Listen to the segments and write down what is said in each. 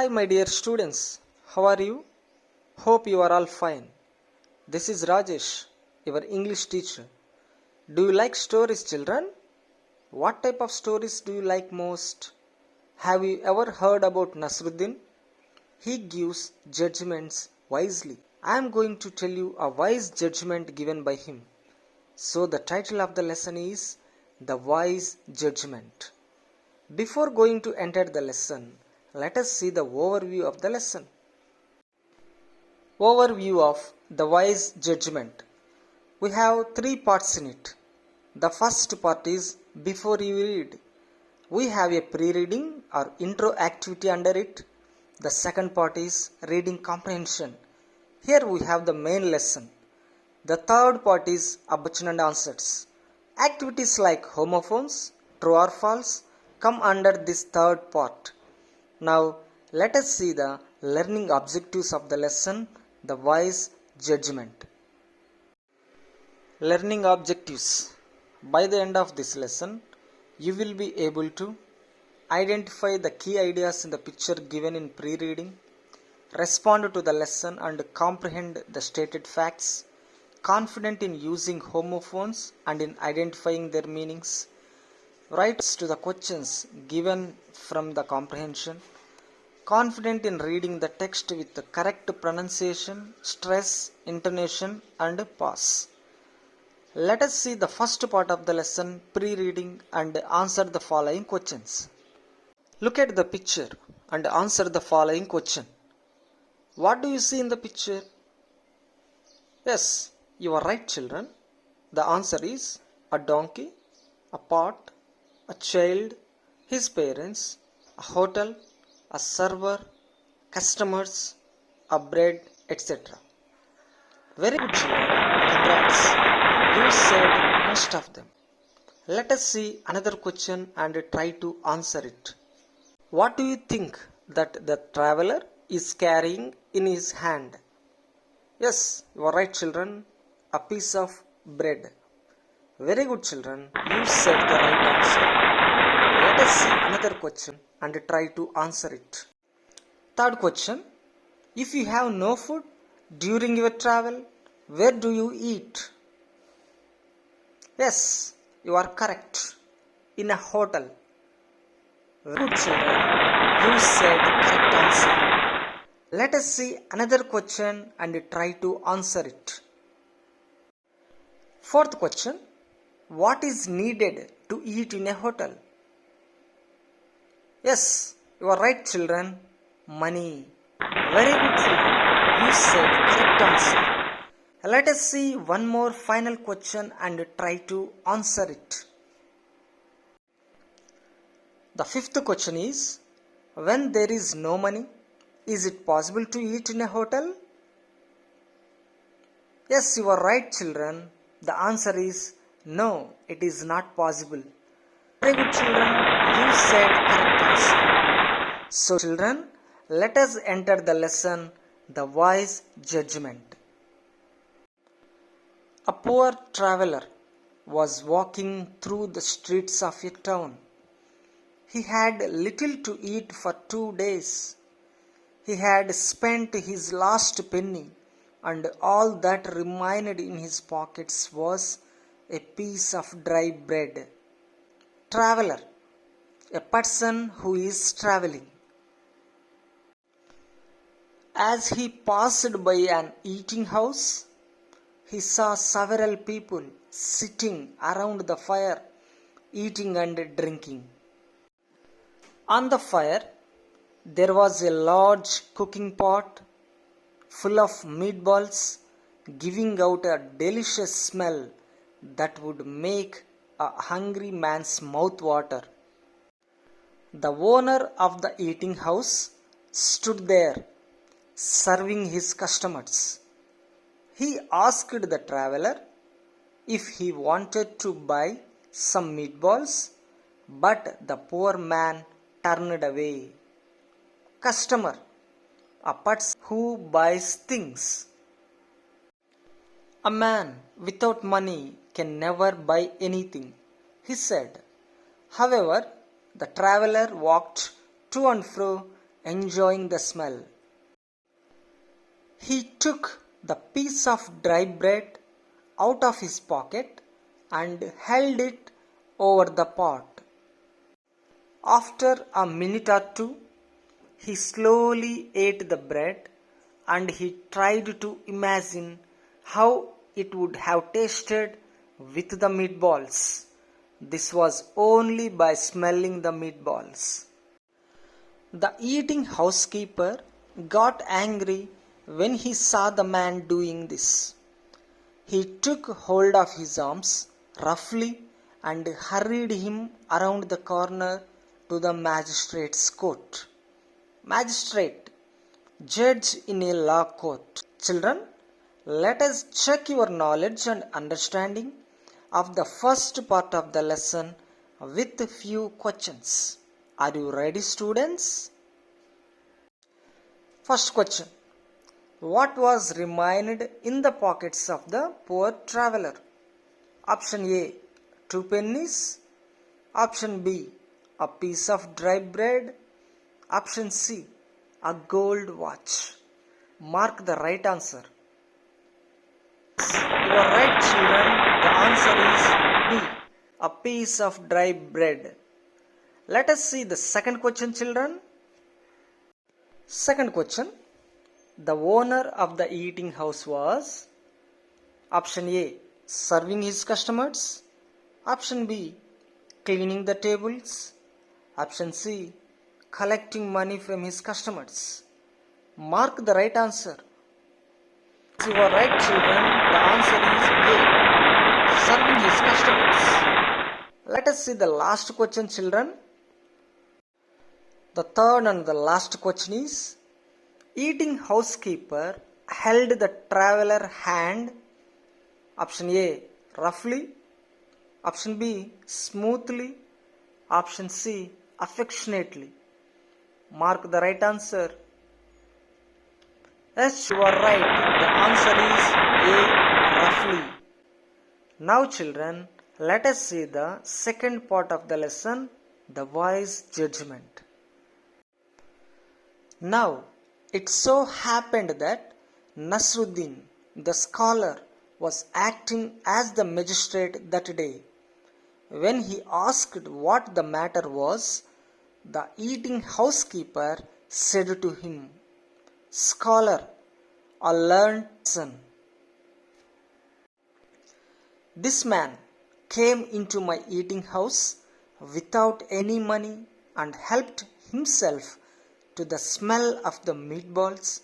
Hi, my dear students. How are you? Hope you are all fine. This is Rajesh, your English teacher. Do you like stories, children? What type of stories do you like most? Have you ever heard about Nasruddin? He gives judgments wisely. I am going to tell you a wise judgment given by him. So, the title of the lesson is The Wise Judgment. Before going to enter the lesson, let us see the overview of the lesson. Overview of the wise judgment. We have 3 parts in it. The first part is before you read. We have a pre-reading or intro activity under it. The second part is reading comprehension. Here we have the main lesson. The third part is objection and answers. Activities like homophones, true or false come under this third part. Now let us see the learning objectives of the lesson, the wise judgment. Learning objectives. By the end of this lesson, you will be able to identify the key ideas in the picture given in pre-reading, respond to the lesson and comprehend the stated facts, confident in using homophones and in identifying their meanings, write to the questions given from the comprehension, confident in reading the text with the correct pronunciation, stress, intonation and pause. Let us see the first part of the lesson, pre-reading, and answer the following questions. Look at the picture and answer the following question. What do you see in the picture? Yes, you are right, children. The answer is a donkey, a pot, a child, his parents, a hotel, a server, customers, a bread, etc. Very good, children. Congrats. You said most of them. Let us see another question and try to answer it. What do you think that the traveler is carrying in his hand? Yes, you are right, children. A piece of bread. Very good, children. You said the right answer. Let us see another question and try to answer it. Third question. If you have no food during your travel, where do you eat? Yes, you are correct. In a hotel. Good, children. You said correct answer. Let us see another question and try to answer it. Fourth question. What is needed to eat in a hotel? Yes, you are right, children. Money. Very good, children. You said correct answer. Let us see one more final question and try to answer it. The fifth question is, when there is no money, is it possible to eat in a hotel? Yes, you are right, children. The answer is no, it is not possible. Very good, children. You said correct answer. So, children, let us enter the lesson, the wise judgment. A poor traveler was walking through the streets of a town. He had little to eat for 2 days. He had spent his last penny, and all that remained in his pockets was a piece of dry bread. Traveler, a person who is traveling. As he passed by an eating house, he saw several people sitting around the fire, eating and drinking. On the fire, there was a large cooking pot full of meatballs, giving out a delicious smell that would make a hungry man's mouth water. The owner of the eating house stood there, serving his customers. He asked the traveler if he wanted to buy some meatballs, but the poor man turned away. Customer, a person who buys things. A man without money can never buy anything, he said. However, the traveler walked to and fro enjoying the smell. He took the piece of dry bread out of his pocket and held it over the pot. After a minute or two, he slowly ate the bread and he tried to imagine how it would have tasted with the meatballs. This was only by smelling the meatballs. The eating housekeeper got angry when he saw the man doing this. He took hold of his arms roughly and hurried him around the corner to the magistrate's court. Magistrate, judge in a law court. Children, let us check your knowledge and understanding of the first part of the lesson with a few questions. Are you ready, students? First question. What was remained in the pockets of the poor traveler? Option A, 2 pennies. Option B, a piece of dry bread. Option C, a gold watch. Mark the right answer. You are right, children. The answer is B, a piece of dry bread. Let us see the second question, children. Second question. The owner of the eating house was option A, serving his customers. Option B, cleaning the tables. Option C, collecting money from his customers. Mark the right answer. You are right, children. The answer is A, serving his customers. Let us see the last question, children. The third and the last question is, eating housekeeper held the traveler hand. Option A, roughly. Option B, smoothly. Option C, affectionately. Mark the right answer. Yes, you are right. The answer is A, roughly. Now, children, let us see the second part of the lesson, the wise judgment. Now, it so happened that Nasruddin, the scholar, was acting as the magistrate that day. When he asked what the matter was, the eating housekeeper said to him, "Scholar, a learned son. This man came into my eating house without any money and helped himself to the smell of the meatballs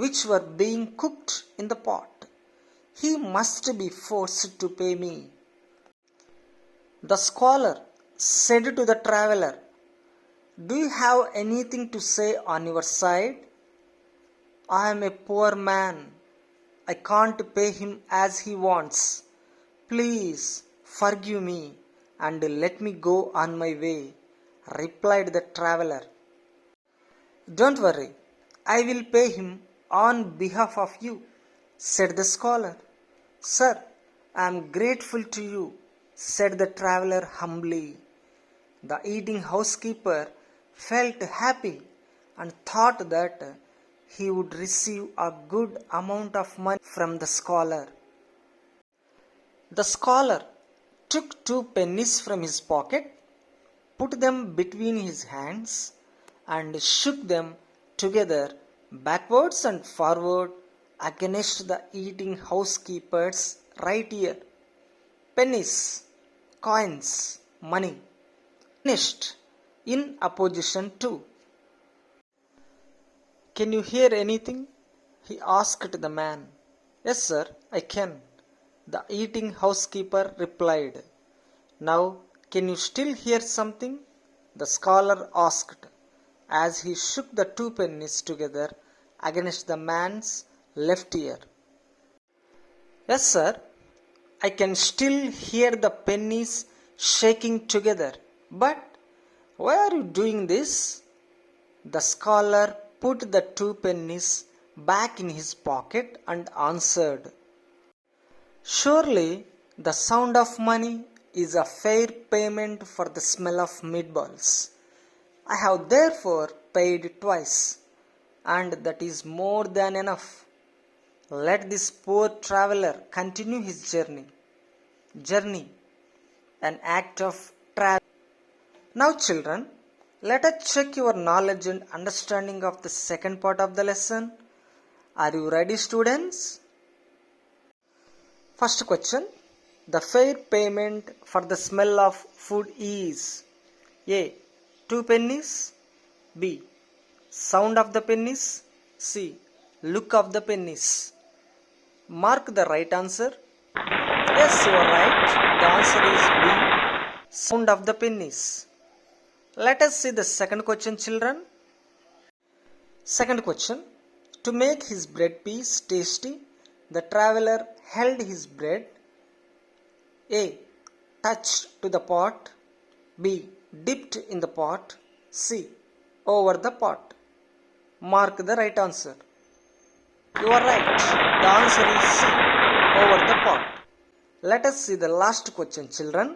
which were being cooked in the pot. He must be forced to pay me." The scholar said to the traveler, "Do you have anything to say on your side? I am a poor man. I can't pay him as he wants. Please forgive me and let me go on my way," replied the traveler. "Don't worry, I will pay him on behalf of you," said the scholar. "Sir, I am grateful to you," said the traveler humbly. The eating housekeeper felt happy and thought that he would receive a good amount of money from the scholar. The scholar took 2 pennies from his pocket, put them between his hands, and shook them together backwards and forward against the eating housekeeper's right ear. Pennies, coins, money, finished in opposition to. "Can you hear anything?" he asked the man. "Yes, sir, I can," the eating housekeeper replied. "Now, can you still hear something?" the scholar asked, as he shook the 2 pennies together against the man's left ear. "Yes, sir, I can still hear the pennies shaking together. But why are you doing this?" The scholar put the 2 pennies back in his pocket and answered, "Surely the sound of money is a fair payment for the smell of meatballs. I have therefore paid twice, and that is more than enough. Let this poor traveler continue his journey. Journey, an act of travel. Now, children, let us check your knowledge and understanding of the second part of the lesson. Are you ready, students? First question. The fair payment for the smell of food is A. 2 pennies, B. Sound of the pennies, C. Look of the pennies. Mark the right answer. Yes, you are right. The answer is B. Sound of the pennies. Let us see the second question, children. Second question. To make his bread piece tasty, the traveler held his bread A. touched to the pot, B. dipped in the pot, C. over the pot. Mark the right answer. You are right. The answer is C. over the pot. Let us see the last question, children.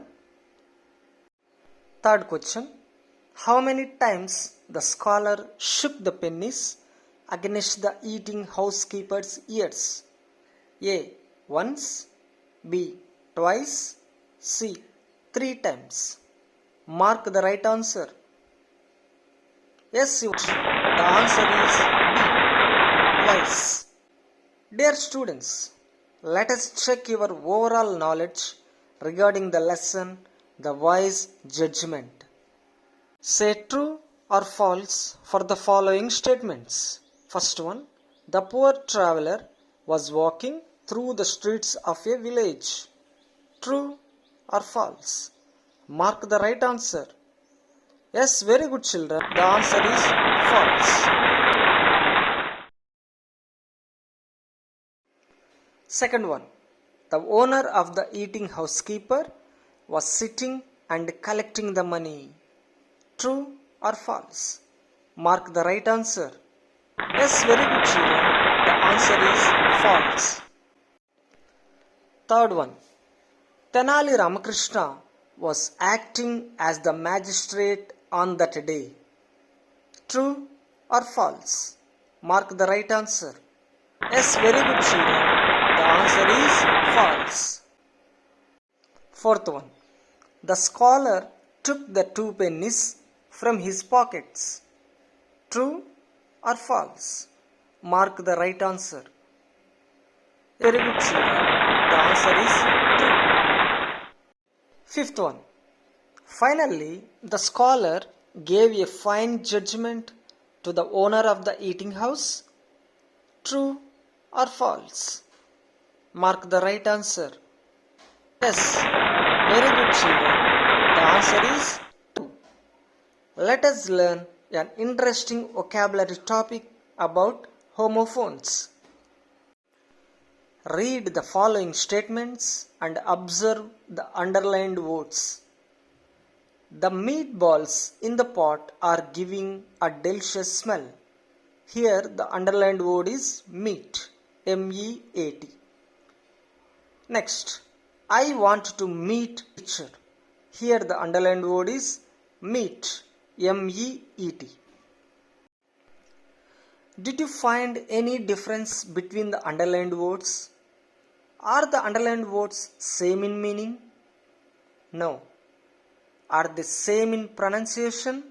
Third question. How many times the scholar shook the pennies against the eating housekeeper's ears? A. once, B. twice, C. 3 times. Mark the right answer. Yes, the answer is B. Twice. Dear students, let us check your overall knowledge regarding the lesson, the wise judgment. Say true or false for the following statements. First one, the poor traveler was walking through the streets of a village. True or false? Mark the right answer. Yes, very good, children. The answer is false. Second one, the owner of the eating housekeeper was sitting and collecting the money. True or false? Mark the right answer. Yes, very good, children. The answer is false. Third one, Tenali Ramakrishna was acting as the magistrate on that day. True or false? Mark the right answer. Yes, very good, children. The answer is false. Fourth one, the scholar took the 2 pennies from his pockets. True or false? Mark the right answer. Very good, children. The answer is true. Fifth one. Finally, the scholar gave a fine judgment to the owner of the eating house. True or false? Mark the right answer. Yes, very good, children. The answer is true. Let us learn an interesting vocabulary topic about homophones. Read the following statements and observe the underlined words. The meatballs in the pot are giving a delicious smell. Here the underlined word is meat, M-E-A-T. Next, I want to meet teacher. Here the underlined word is meet, M-E-E-T. Did you find any difference between the underlined words? Are the underlined words same in meaning? No. Are they same in pronunciation?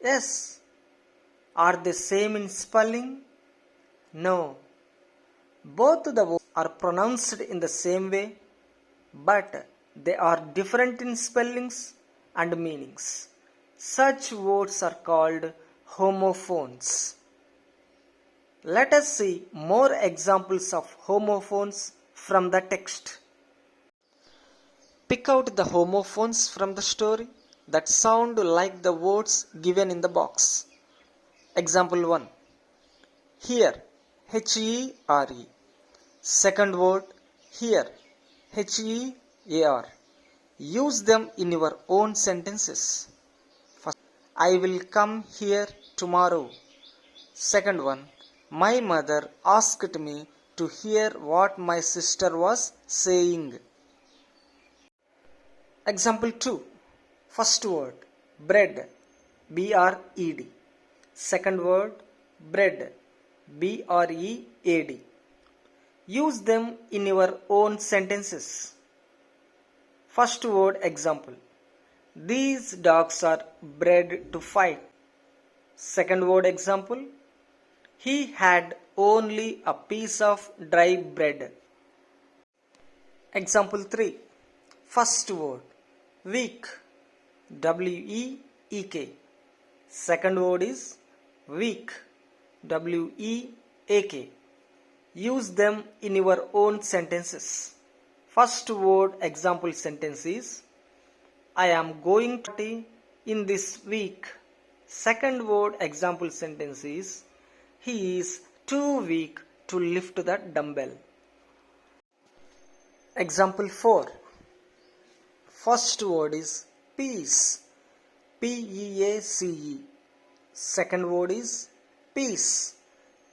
Yes. Are they same in spelling? No. Both the words are pronounced in the same way, but they are different in spellings and meanings. Such words are called homophones. Let us see more examples of homophones from the text. Pick out the homophones from the story that sound like the words given in the box. Example 1. Here, H-E-R-E. Second word, here, H-E-A-R. Use them in your own sentences. First, I will come here tomorrow. Second one, my mother asked me to hear what my sister was saying. Example 2. First word, bread, B-R-E-D. Second word, bread, B-R-E-A-D. Use them in your own sentences. First word example. These dogs are bred to fight. Second word example. He had only a piece of dry bread. Example 3. First word, week, W-E-E-K. Second word is weak, W-E-A-K. Use them in your own sentences. First word example sentence is, I am going to party in this week. Second word example sentence is, he is too weak to lift the dumbbell. Example 4. First word is peace, P-E-A-C-E. Second word is peace,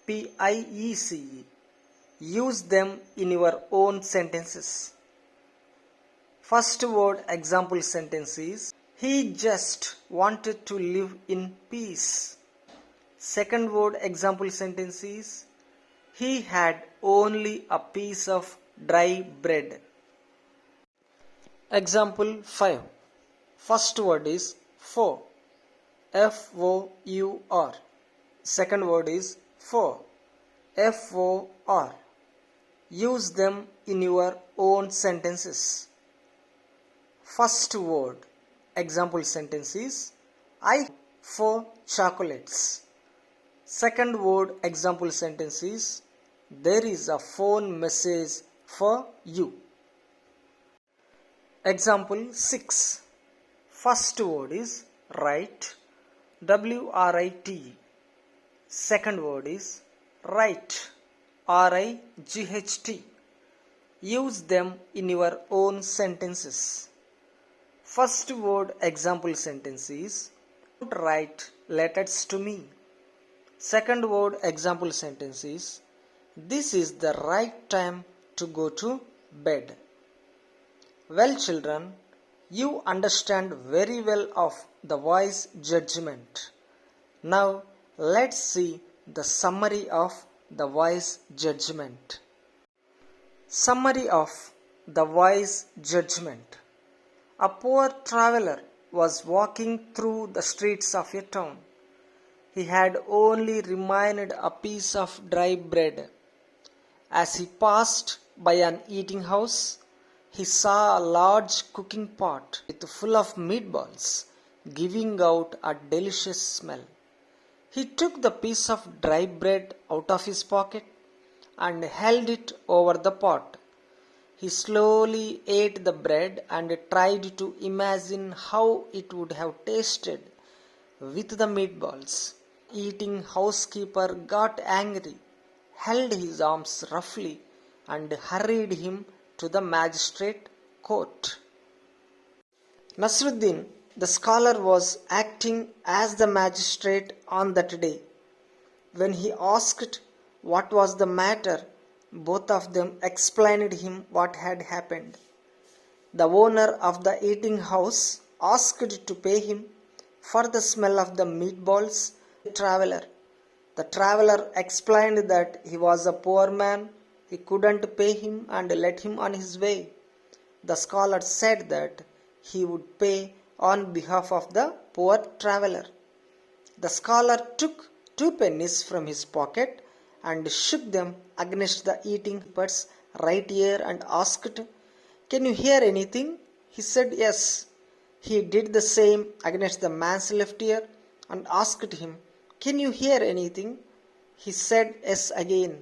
P-I-E-C-E. Use them in your own sentences. First word example sentence is, he just wanted to live in peace. Second word example sentence is, he had only a piece of dry bread. Example 5. First word is for, F-O-U-R. Second word is for, F-O-R. Use them in your own sentences. First word example sentence is, I for chocolates. Second word example sentence is, there is a phone message for you. Example 6. First word is write, W-R-I-T. Second word is write, R-I-G-H-T. Use them in your own sentences. First word example sentence is, don't write letters to me. Second word example sentence is, this is the right time to go to bed. Well, children, you understand very well of the wise judgment. Now, let's see the summary of the wise judgment. Summary of the wise judgment. A poor traveler was walking through the streets of a town. He had only remained a piece of dry bread. As he passed by an eating house, he saw a large cooking pot full of meatballs, giving out a delicious smell. He took the piece of dry bread out of his pocket and held it over the pot. He slowly ate the bread and tried to imagine how it would have tasted with the meatballs. Eating housekeeper got angry, held his arms roughly, and hurried him to the magistrate court. Nasruddin, the scholar, was acting as the magistrate on that day. When he asked what was the matter, both of them explained him what had happened. The owner of the eating house asked to pay him for the smell of the meatballs. The traveler explained that he was a poor man. He couldn't pay him and let him on his way. The scholar said that he would pay on behalf of the poor traveler. The scholar took 2 pennies from his pocket and shook them against the eating pot's right ear and asked, "Can you hear anything?" He said yes. He did the same against the man's left ear and asked him, "Can you hear anything?" He said yes again.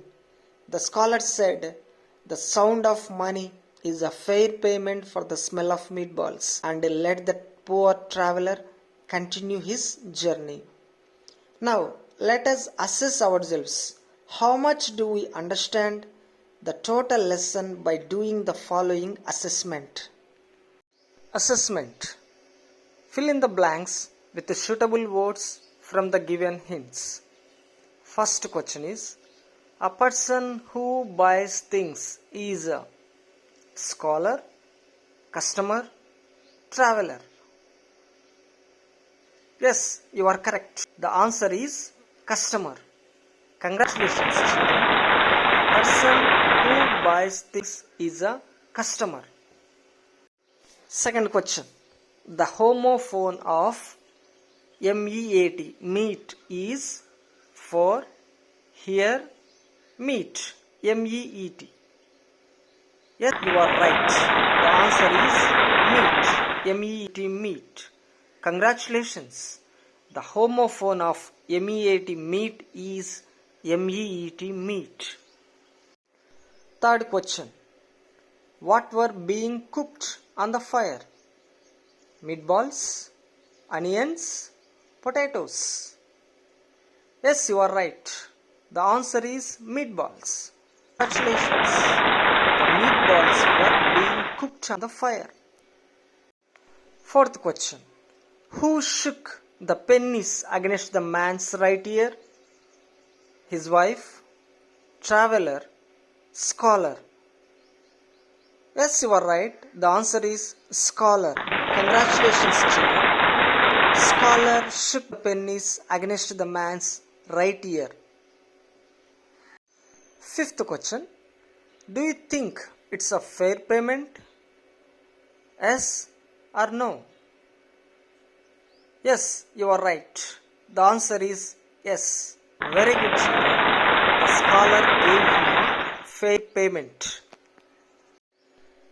The scholar said, "The sound of money is a fair payment for the smell of meatballs," and let the poor traveler continue his journey. Now, let us assess ourselves. How much do we understand the total lesson by doing the following assessment? Assessment. Fill in the blanks with the suitable words from the given hints. First question is, a person who buys things is a scholar, customer, traveler. Yes, you are correct. The answer is customer. Congratulations, children. Person who buys things is a customer. Second question. The homophone of meat, meat is for here, meat, meet. Yes, you are right. The answer is meat, meat. Congratulations. The homophone of meat is meat. Third question. What were being cooked on the fire? Meatballs, onions, potatoes. Yes, you are right. The answer is meatballs. Congratulations. The meatballs were being cooked on the fire. Fourth question. Who shook the pennies against the man's right ear? His wife, traveler, scholar. Yes, you are right. The answer is scholar. Congratulations, children. Scholar shook the pennies against the man's right ear. Fifth question. Do you think it's a fair payment? Yes or no? Yes, you are right. The answer is yes. Very good, children. The scholar gave him a fair payment.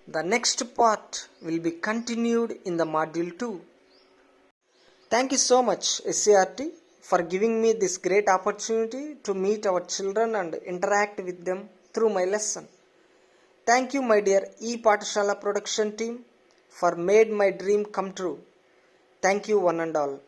The next part will be continued in the module 2. Thank you so much, SCRT, for giving me this great opportunity to meet our children and interact with them through my lesson. Thank you, my dear E-Pathshala production team, for made my dream come true. Thank you, one and all.